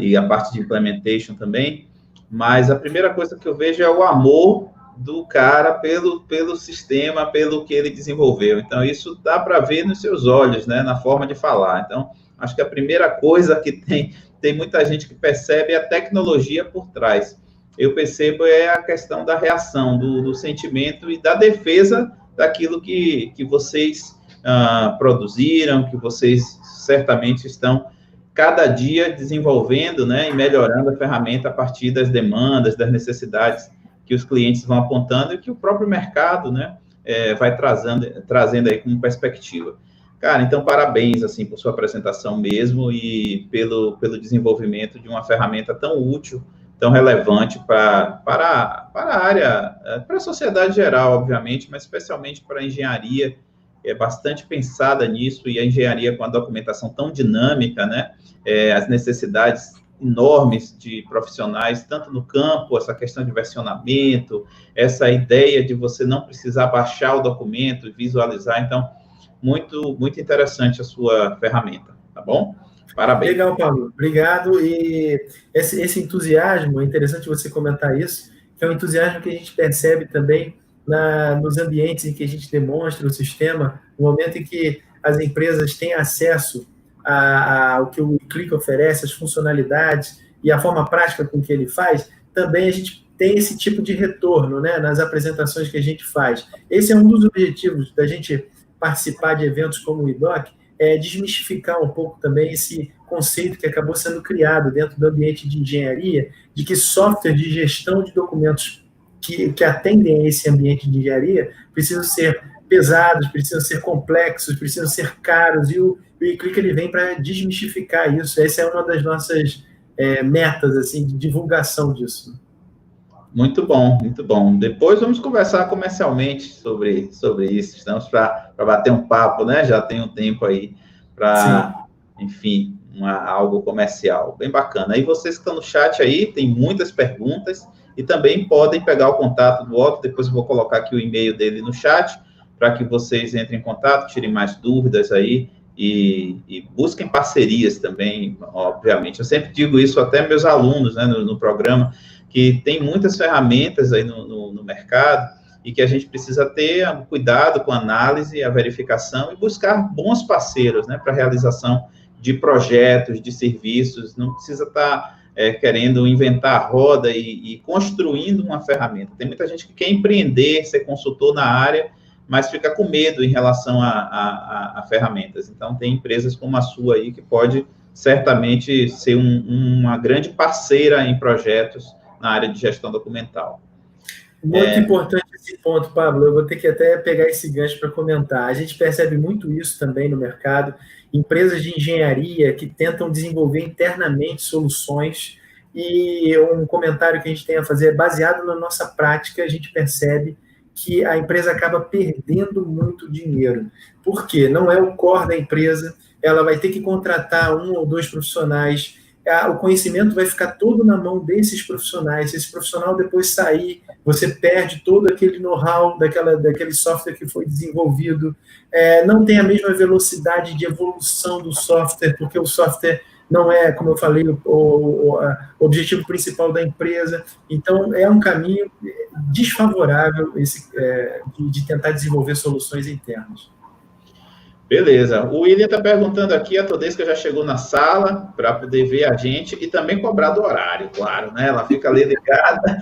e a parte de implementation também, mas a primeira coisa que eu vejo é o amor do cara pelo sistema, pelo que ele desenvolveu. Então, isso dá para ver nos seus olhos, né? Na forma de falar. Então, acho que a primeira coisa que tem muita gente que percebe a tecnologia por trás. Eu percebo a questão da reação, do sentimento e da defesa daquilo que vocês produziram, que vocês certamente estão cada dia desenvolvendo, né, e melhorando a ferramenta a partir das demandas, das necessidades que os clientes vão apontando e que o próprio mercado, né, vai trazendo aí como perspectiva. Cara, então, parabéns, assim, por sua apresentação mesmo e pelo desenvolvimento de uma ferramenta tão útil, tão relevante para a área, para a sociedade geral, obviamente, mas especialmente para a engenharia, é bastante pensada nisso, e a engenharia com a documentação tão dinâmica, né, as necessidades enormes de profissionais, tanto no campo, essa questão de versionamento, essa ideia de você não precisar baixar o documento e visualizar. Então, muito, muito interessante a sua ferramenta, tá bom? Parabéns. Legal, Paulo. Obrigado. E esse entusiasmo, é interessante você comentar isso, que é um entusiasmo que a gente percebe também nos ambientes em que a gente demonstra o sistema, no momento em que as empresas têm acesso ao que o Click oferece, as funcionalidades e a forma prática com que ele faz, também a gente tem esse tipo de retorno, né, nas apresentações que a gente faz. Esse é um dos objetivos da gente participar de eventos como o IDOC, é desmistificar um pouco também esse conceito que acabou sendo criado dentro do ambiente de engenharia, de que software de gestão de documentos que atendem a esse ambiente de engenharia precisam ser pesados, precisam ser complexos, precisam ser caros, e o eClick ele vem para desmistificar isso. Essa é uma das nossas metas assim, de divulgação disso. Muito bom, muito bom. Depois vamos conversar comercialmente sobre isso. Estamos para bater um papo, né? Já tem um tempo aí para, enfim, algo comercial. Bem bacana. E vocês que estão no chat aí, tem muitas perguntas e também podem pegar o contato do Otto. Depois eu vou colocar aqui o e-mail dele no chat para que vocês entrem em contato, tirem mais dúvidas aí e busquem parcerias também, obviamente. Eu sempre digo isso até meus alunos, né, no programa, que tem muitas ferramentas aí no mercado e que a gente precisa ter cuidado com a análise, a verificação e buscar bons parceiros, né, para a realização de projetos, de serviços. Não precisa estar querendo inventar a roda e construindo uma ferramenta. Tem muita gente que quer empreender, ser consultor na área, mas fica com medo em relação a ferramentas. Então, tem empresas como a sua aí que pode certamente ser uma grande parceira em projetos na área de gestão documental. Muito importante esse ponto, Pablo. Eu vou ter que até pegar esse gancho para comentar. A gente percebe muito isso também no mercado. Empresas de engenharia que tentam desenvolver internamente soluções, e um comentário que a gente tem a fazer é baseado na nossa prática. A gente percebe que a empresa acaba perdendo muito dinheiro. Por quê? Não é o core da empresa, ela vai ter que contratar 1 ou 2 profissionais, o conhecimento vai ficar todo na mão desses profissionais. Se esse profissional depois sair, você perde todo aquele know-how daquele software que foi desenvolvido. Não tem a mesma velocidade de evolução do software, porque o software não é, como eu falei, o objetivo principal da empresa. Então, é um caminho desfavorável de tentar desenvolver soluções internas. Beleza. O William está perguntando aqui, a Todesca já chegou na sala para poder ver a gente e também cobrar do horário, claro, né? Ela fica ali ligada.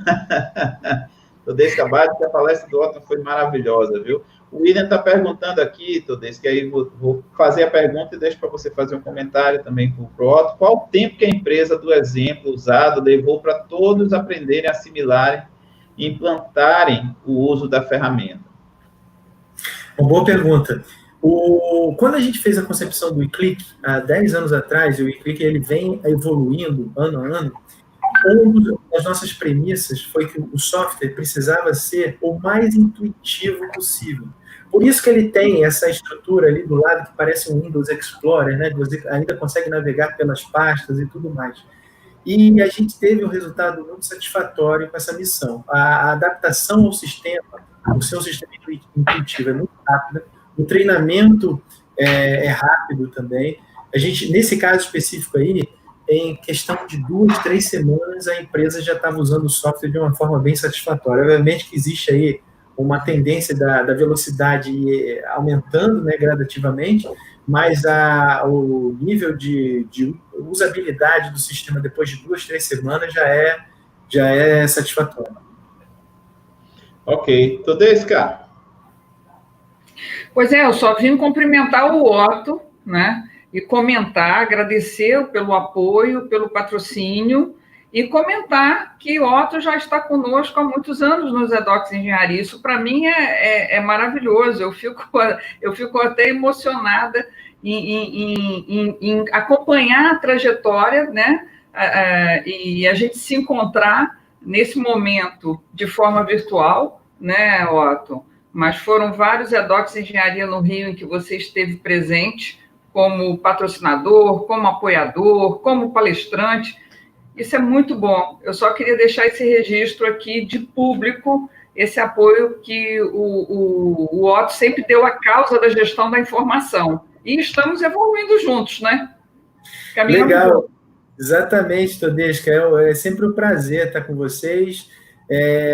Todesca Bade, que a palestra do Otto foi maravilhosa, viu? O William está perguntando aqui, Todesca, que aí vou fazer a pergunta e deixo para você fazer um comentário também para o Otto. Qual o tempo que a empresa do exemplo usado levou para todos aprenderem, assimilarem e implantarem o uso da ferramenta? Uma boa pergunta. Quando a gente fez a concepção do eClick, há 10 anos atrás, o eClick ele vem evoluindo ano a ano. Uma das nossas premissas foi que o software precisava ser o mais intuitivo possível. Por isso que ele tem essa estrutura ali do lado que parece um Windows Explorer, né? Você ainda consegue navegar pelas pastas e tudo mais. E a gente teve um resultado muito satisfatório com essa missão. A adaptação ao sistema, o seu sistema intuitivo é muito rápida. O treinamento é rápido também. A gente, nesse caso específico aí, em questão de 2, 3 semanas, a empresa já estava usando o software de uma forma bem satisfatória. Obviamente que existe aí uma tendência da velocidade aumentando, né, gradativamente, mas o nível de usabilidade do sistema depois de 2, 3 semanas já é satisfatório. Ok. Todesca. Pois eu só vim cumprimentar o Otto, né? E comentar, agradecer pelo apoio, pelo patrocínio, e comentar que o Otto já está conosco há muitos anos nos EDOCs Engenharia. Isso, para mim, é maravilhoso. Eu fico até emocionada em acompanhar a trajetória, né? E a gente se encontrar nesse momento de forma virtual, né, Otto? Mas foram vários EDOCs Engenharia no Rio em que você esteve presente como patrocinador, como apoiador, como palestrante. Isso é muito bom. Eu só queria deixar esse registro aqui de público, esse apoio que o Otto sempre deu à causa da gestão da informação. E estamos evoluindo juntos, né? Legal. Exatamente, Todesca. É sempre um prazer estar com vocês.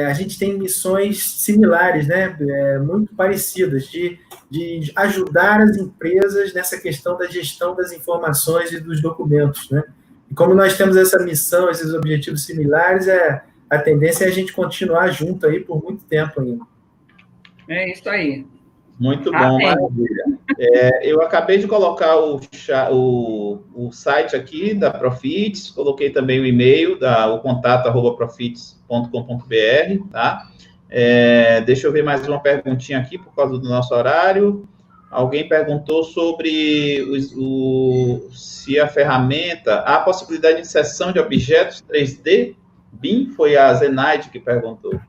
A gente tem missões similares, né? Muito parecidas, de ajudar as empresas nessa questão da gestão das informações e dos documentos, né? E como nós temos essa missão, esses objetivos similares, a tendência é a gente continuar junto aí por muito tempo ainda. É isso aí. Muito bom, maravilha. Eu acabei de colocar o site aqui da Profits, coloquei também o e-mail, o contato@profits.com.br, tá? Deixa eu ver mais uma perguntinha aqui, por causa do nosso horário. Alguém perguntou sobre se a ferramenta, há possibilidade de inserção de objetos 3D? BIM, foi a Zenaide que perguntou.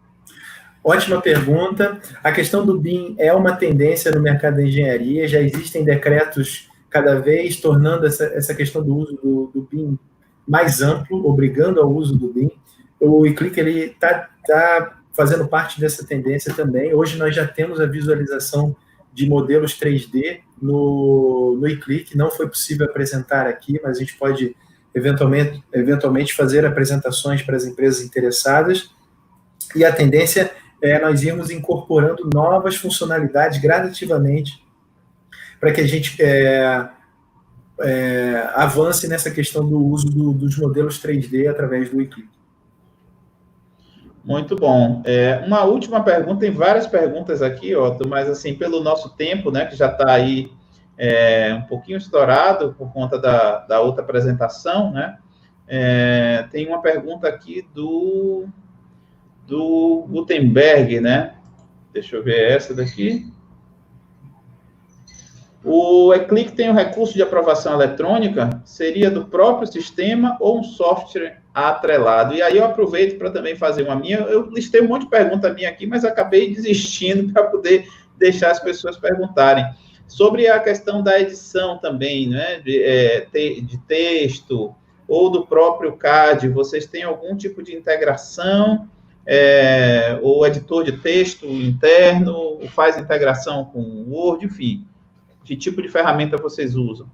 Ótima pergunta. A questão do BIM é uma tendência no mercado da engenharia, já existem decretos cada vez tornando essa questão do uso do BIM mais amplo, obrigando ao uso do BIM. O eClick está fazendo parte dessa tendência também. Hoje nós já temos a visualização de modelos 3D no eClick, não foi possível apresentar aqui, mas a gente pode eventualmente fazer apresentações para as empresas interessadas, e a tendência é nós irmos incorporando novas funcionalidades gradativamente para que a gente avance nessa questão do uso dos modelos 3D através do eClick. Muito bom. Uma última pergunta, tem várias perguntas aqui, Otto, mas assim, pelo nosso tempo, né, que já está aí um pouquinho estourado por conta da outra apresentação, né, tem uma pergunta aqui do Gutenberg, né? Deixa eu ver essa daqui. O eClick tem um recurso de aprovação eletrônica? Seria do próprio sistema ou um software atrelado? E aí eu aproveito para também fazer uma minha. Eu listei um monte de pergunta minha aqui, mas acabei desistindo para poder deixar as pessoas perguntarem. Sobre a questão da edição também, né? De texto ou do próprio CAD, vocês têm algum tipo de integração? Ou editor de texto interno, faz integração com o Word, enfim, que tipo de ferramenta vocês usam?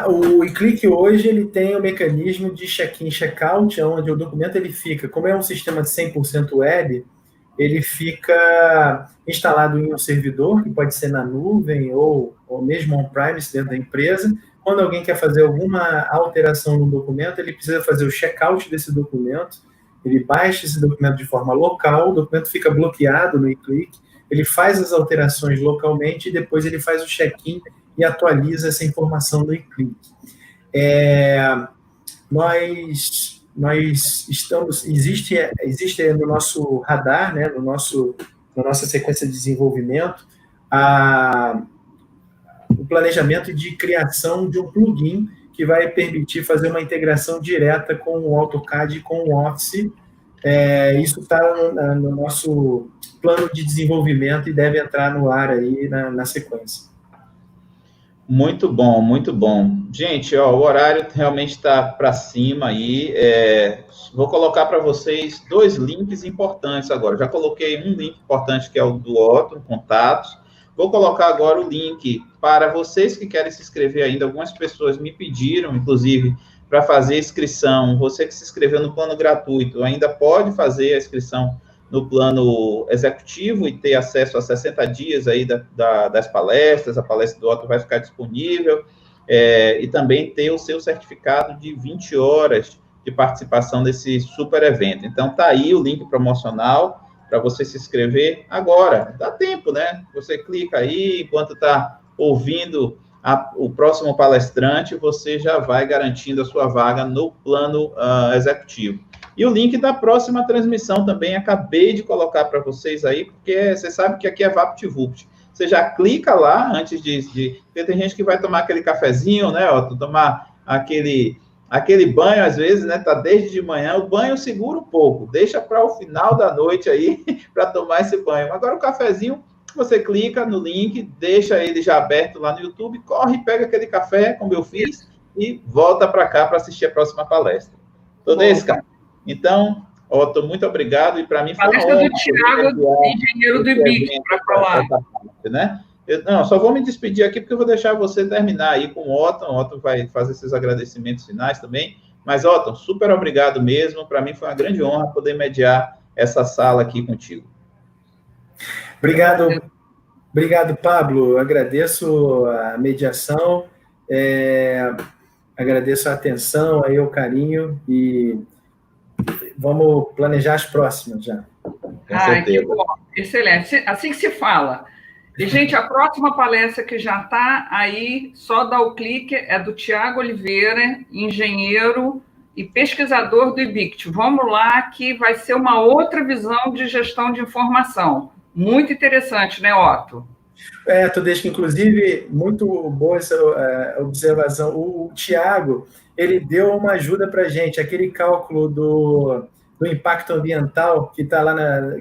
O eClick hoje ele tem o mecanismo de check-in, check-out, onde o documento ele fica, como é um sistema de 100% web, ele fica instalado em um servidor, que pode ser na nuvem ou mesmo on-premise dentro da empresa. Quando alguém quer fazer alguma alteração no documento, ele precisa fazer o check-out desse documento, ele baixa esse documento de forma local, o documento fica bloqueado no eClick, ele faz as alterações localmente e depois ele faz o check-in e atualiza essa informação no eClick. Nós existe no nosso radar, né, na nossa sequência de desenvolvimento, o planejamento de criação de um plugin que vai permitir fazer uma integração direta com o AutoCAD e com o Office. Isso está no nosso plano de desenvolvimento e deve entrar no ar aí na sequência. Muito bom, muito bom. Gente, o horário realmente está para cima aí. Vou colocar para vocês 2 links importantes agora. Já coloquei um link importante, que é o do Otto, contatos. Vou colocar agora o link para vocês que querem se inscrever ainda. Algumas pessoas me pediram, inclusive, para fazer inscrição. Você que se inscreveu no plano gratuito ainda pode fazer a inscrição no plano executivo e ter acesso a 60 dias aí das palestras. A palestra do Otto vai ficar disponível. E também ter o seu certificado de 20 horas de participação desse super evento. Então, tá aí o link promocional para você se inscrever agora. Dá tempo, né? Você clica aí, enquanto está ouvindo o próximo palestrante, você já vai garantindo a sua vaga no plano executivo. E o link da próxima transmissão também, acabei de colocar para vocês aí, porque você sabe que aqui é VaptVupt. Você já clica lá antes porque tem gente que vai tomar aquele cafezinho, né, Otto? Tomar aquele banho, às vezes, né, tá desde de manhã, o banho segura um pouco, deixa para o final da noite aí, para tomar esse banho. Agora o cafezinho, você clica no link, deixa ele já aberto lá no YouTube, corre, pega aquele café, como eu fiz, e volta para cá para assistir a próxima palestra. Todo esse, cara. Então, Otto, muito obrigado, e para mim foi uma honra. Palestra do Tiago, engenheiro do IBIC, para falar. Né? Não, só vou me despedir aqui, porque eu vou deixar você terminar aí com o Otto. O Otto vai fazer seus agradecimentos finais também. Mas, Otto, super obrigado mesmo. Para mim foi uma grande honra poder mediar essa sala aqui contigo. Obrigado, Pablo. Agradeço a mediação, agradeço a atenção, aí, o carinho, e vamos planejar as próximas já. Que bom, excelente. Assim que se fala. E, gente, a próxima palestra que já está aí, só dá o clique, é do Tiago Oliveira, engenheiro e pesquisador do IBICT. Vamos lá, que vai ser uma outra visão de gestão de informação. Muito interessante, né, Otto? Todesco, inclusive, muito boa essa observação. O Tiago, ele deu uma ajuda para a gente, aquele cálculo do impacto ambiental que está lá,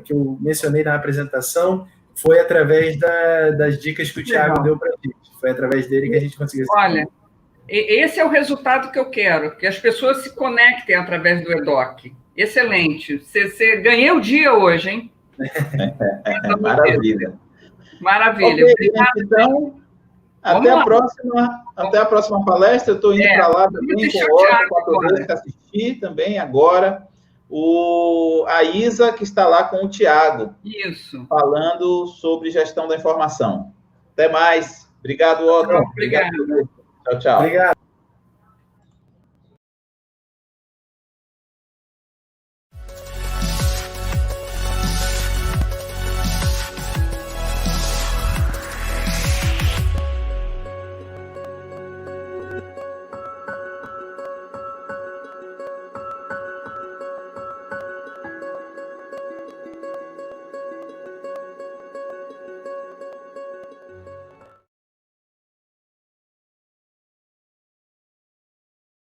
que eu mencionei na apresentação, foi através das dicas que o Tiago deu para a gente. Foi através dele que a gente conseguiu. Olha, esse é o resultado que eu quero, que as pessoas se conectem através do EDOC. Excelente. Você ganhei o dia hoje, hein? Maravilha. Maravilha. Okay, então, até a próxima palestra. Eu estou indo para lá também com o Otto, com a Todeska, que assistir também agora. A Isa, que está lá com o Tiago. Isso. Falando sobre gestão da informação. Até mais. Obrigado, Otto. Obrigado. Tchau, tchau. Obrigado.